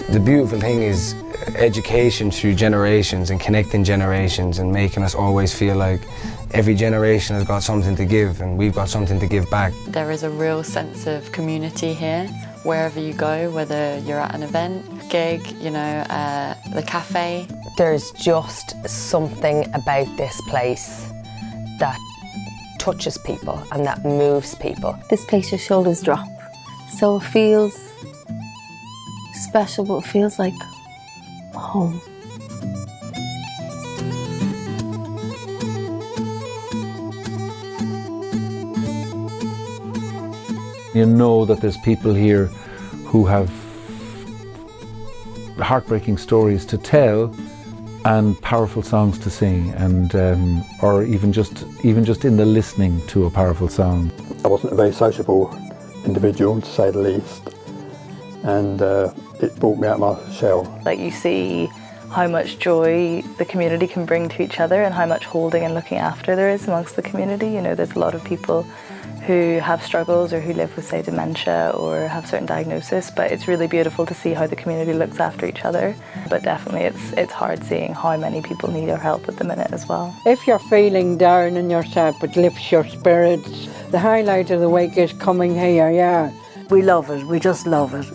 The beautiful thing is education through generations and connecting generations and making us always feel like every generation has got something to give and we've got something to give back. There is a real sense of community here, wherever you go, whether you're at an event, gig, the cafe. There's just something about this place that touches people and that moves people. This place, your shoulders drop. So it feels special, but it feels like home. You know that there's people here who have heartbreaking stories to tell and powerful songs to sing, and or even just in the listening to a powerful song. I wasn't a very sociable individual, to say the least, and it brought me out of my shell. Like, you see how much joy the community can bring to each other and how much holding and looking after there is amongst the community. There's a lot of people who have struggles or who live with, say, dementia or have certain diagnosis, but it's really beautiful to see how the community looks after each other. But definitely it's hard seeing how many people need our help at the minute as well. If you're feeling down in yourself, it lifts your spirits. The highlight of the week is coming here, yeah. We love it, we just love it.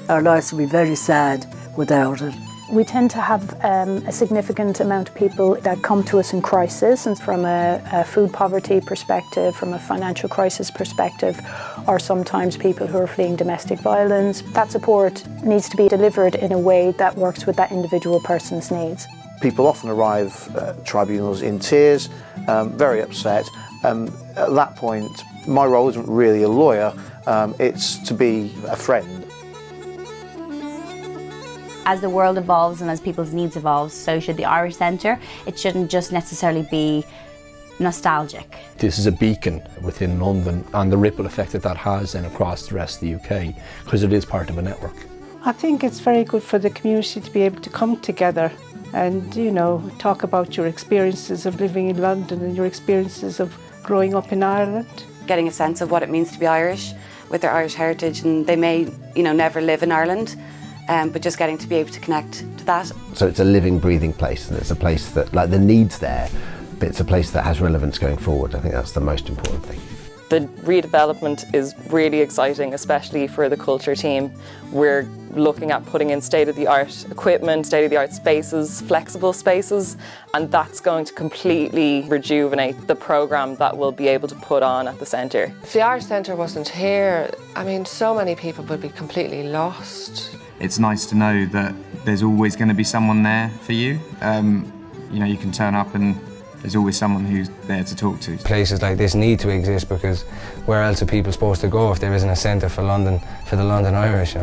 Our lives would be very sad without it. We tend to have a significant amount of people that come to us in crisis, and from a food poverty perspective, from a financial crisis perspective, or sometimes people who are fleeing domestic violence. That support needs to be delivered in a way that works with that individual person's needs. People often arrive at tribunals in tears, very upset. At that point, my role isn't really a lawyer, it's to be a friend. As the world evolves and as people's needs evolve, so should the Irish Centre. It shouldn't just necessarily be nostalgic. This is a beacon within London, and the ripple effect that has then across the rest of the UK, because it is part of a network. I think it's very good for the community to be able to come together and, talk about your experiences of living in London and your experiences of growing up in Ireland. Getting a sense of what it means to be Irish with their Irish heritage, and they may, never live in Ireland. But just getting to be able to connect to that. So it's a living, breathing place, and it's a place that, the need's there, but it's a place that has relevance going forward. I think that's the most important thing. The redevelopment is really exciting, especially for the culture team. We're looking at putting in state-of-the-art equipment, state-of-the-art spaces, flexible spaces, and that's going to completely rejuvenate the programme that we'll be able to put on at the centre. If the Irish Centre wasn't here, so many people would be completely lost. It's nice to know that there's always going to be someone there for you. You can turn up and there's always someone who's there to talk to. Places like this need to exist, because where else are people supposed to go if there isn't a centre for London, for the London Irish,